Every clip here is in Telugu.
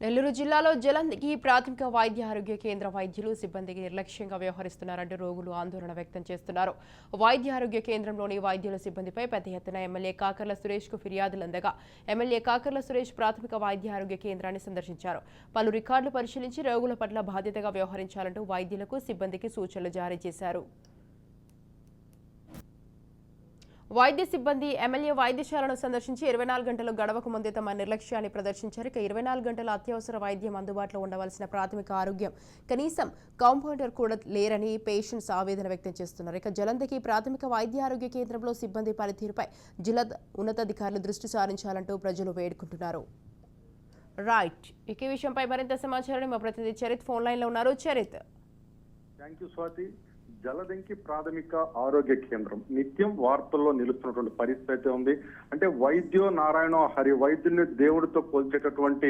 నెల్లూరు జిల్లాలో జలంధికి ప్రాథమిక వైద్య ఆరోగ్య కేంద్ర వైద్యులు సిబ్బందికి నిర్లక్ష్యంగా వ్యవహరిస్తున్నారంటూ రోగులు ఆందోళన వ్యక్తం చేస్తున్నారు. వైద్య ఆరోగ్య కేంద్రంలోని వైద్యుల సిబ్బందిపై పెద్ద ఎత్తున ఎమ్మెల్యే కాకర్ల సురేష్ కు ఫిర్యాదులందగా ఎమ్మెల్యే కాకర్ల సురేష్ ప్రాథమిక వైద్య ఆరోగ్య కేంద్రాన్ని సందర్శించారు. పలు రికార్డులు పరిశీలించి రోగుల పట్ల బాధ్యతగా వ్యవహరించాలంటూ వైద్యులకు సిబ్బందికి సూచనలు జారీ చేశారు. వైద్య సిబ్బంది ఎమ్మెల్యే వైద్యశాలను సందర్శించి 24 గంటలు గడవకు ముందే తమ నిర్లక్ష్యాన్ని ప్రదర్శించారు. ఇక 24 గంటల అత్యవసర వైద్యం అందుబాటులో ఉండవలసిన ప్రాథమిక ఆరోగ్యం కనీసం కాంపౌండర్ కూడా లేరని పేషెంట్స్ ఆవేదన వ్యక్తం చేస్తున్నారు. ఇక జలంధికి ప్రాథమిక వైద్య ఆరోగ్య కేంద్రంలో సిబ్బంది పనితీరుపై జిల్లా ఉన్నతాధికారులు దృష్టి సారించాలంటూ ప్రజలు వేడుకుంటున్నారు. రైట్, ఈ విషయంపై మరింత సమాచారాన్ని మా ప్రతినిధి చరిత్ ఫోన్ లైన్ లో ఉన్నారు. చరిత్. Thank you Swathi. జలదంకి ప్రాథమిక ఆరోగ్య కేంద్రం నిత్యం వార్తల్లో నిలుస్తున్నటువంటి పరిస్థితి ఉంది. అంటే వైద్యో నారాయణ హరి, వైద్యుల్ని దేవుడితో పోల్చేటటువంటి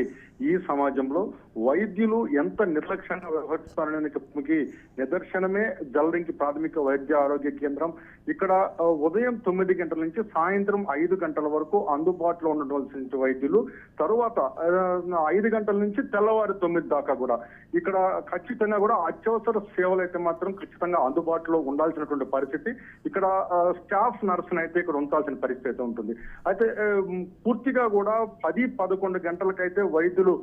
ఈ సమాజంలో వైద్యులు ఎంత నిర్లక్ష్యంగా వ్యవహరిస్తారనేకి నిదర్శనమే జలదంకి ప్రాథమిక వైద్య ఆరోగ్య కేంద్రం. ఇక్కడ ఉదయం 9 గంటల నుంచి సాయంత్రం 5 గంటల వరకు అందుబాటులో ఉండవలసిన వైద్యులు, తరువాత 5 గంటల నుంచి తెల్లవారు 9 దాకా కూడా ఇక్కడ ఖచ్చితంగా కూడా అత్యవసర సేవలు అయితే మాత్రం ఖచ్చితంగా అందుబాటులో ఉండాల్సినటువంటి పరిస్థితి. ఇక్కడ స్టాఫ్ నర్సును అయితే ఇక్కడ ఉండాల్సిన పరిస్థితి ఉంటుంది. అయితే పూర్తిగా కూడా 10-11 గంటలకైతే వైద్యులు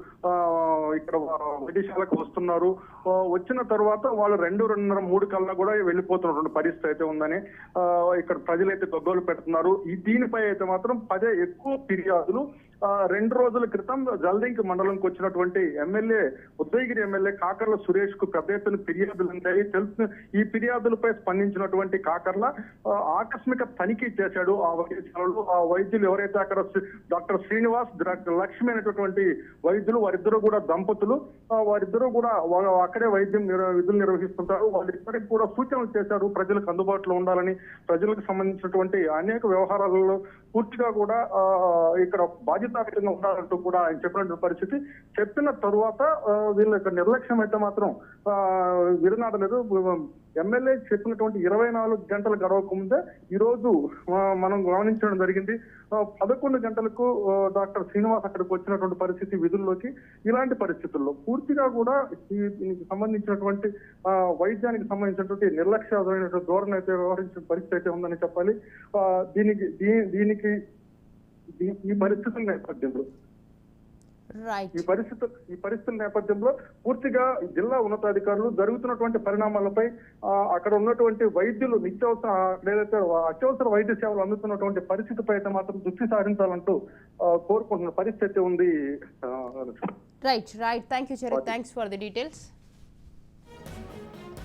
ఇక్కడ వైద్యశాలకు వస్తున్నారు. వచ్చిన తర్వాత వాళ్ళు 2-2:30-3 కల్లా కూడా వెళ్ళిపోతున్నటువంటి పరిస్థితి అయితే ఉందని ఇక్కడ ప్రజలైతే గగ్గోలు పెడుతున్నారు. దీనిపై అయితే మాత్రం ఎక్కువ ఫిర్యాదులు 2 రోజుల క్రితం జలదంకి మండలంకి వచ్చినటువంటి ఉదయగిరి ఎమ్మెల్యే కాకర్ల సురేష్ కు పెద్ద ఎత్తున ఫిర్యాదులు ఉంటాయి. ఈ ఫిర్యాదులపై స్పందించినటువంటి కాకర్ల ఆకస్మిక తనిఖీ చేశాడు ఆ వైద్యశాలలో. ఆ వైద్యులు ఎవరైతే అక్కడ డాక్టర్ శ్రీనివాస్, డాక్టర్ లక్ష్మి అనేటటువంటి వైద్యులు, వారిద్దరూ కూడా దంపతులు, వారిద్దరూ కూడా అక్కడే విధులు నిర్వహిస్తుంటారు. వాళ్ళిద్దరికి కూడా సూచనలు చేశారు ప్రజలకు అందుబాటులో ఉండాలని. ప్రజలకు సంబంధించినటువంటి అనేక వ్యవహారాలలో పూర్తిగా కూడా ఇక్కడ బాధ్యతాయుతంగా ఉండాలంటూ కూడా ఆయన చెప్పినటువంటి పరిస్థితి. చెప్పిన తరువాత వీళ్ళ యొక్క నిర్లక్ష్యం అయితే మాత్రం విడనాడలేదు. ఎమ్మెల్యే చెప్పినటువంటి 24 గంటలు గడవక ముందే ఈ రోజు మనం గమనించడం జరిగింది. 11 గంటలకు డాక్టర్ శ్రీనివాస్ అక్కడికి వచ్చినటువంటి పరిస్థితి విధుల్లోకి. ఇలాంటి పరిస్థితుల్లో పూర్తిగా కూడా దీనికి సంబంధించినటువంటి వైద్యానికి సంబంధించినటువంటి నిర్లక్ష్యమైనటువంటి ధోరణి అయితే వ్యవహరించిన పరిస్థితి అయితే ఉందని చెప్పాలి. దీనికి ఈ పరిస్థితుల నేపథ్యంలో ఈ పరిస్థితుల నేపథ్యంలో పూర్తిగా జిల్లా ఉన్నతాధికారులు జరుగుతున్నటువంటి పరిణామాలపై అక్కడ ఉన్నటువంటి వైద్యులు ఏదైతే అత్యవసర వైద్య సేవలు అందుతున్నటువంటి పరిస్థితిపై అయితే మాత్రం దృష్టి సారించాలంటూ కోరుకుంటున్న పరిస్థితి ఉంది. Right. Thank you Charith. Thanks for the details.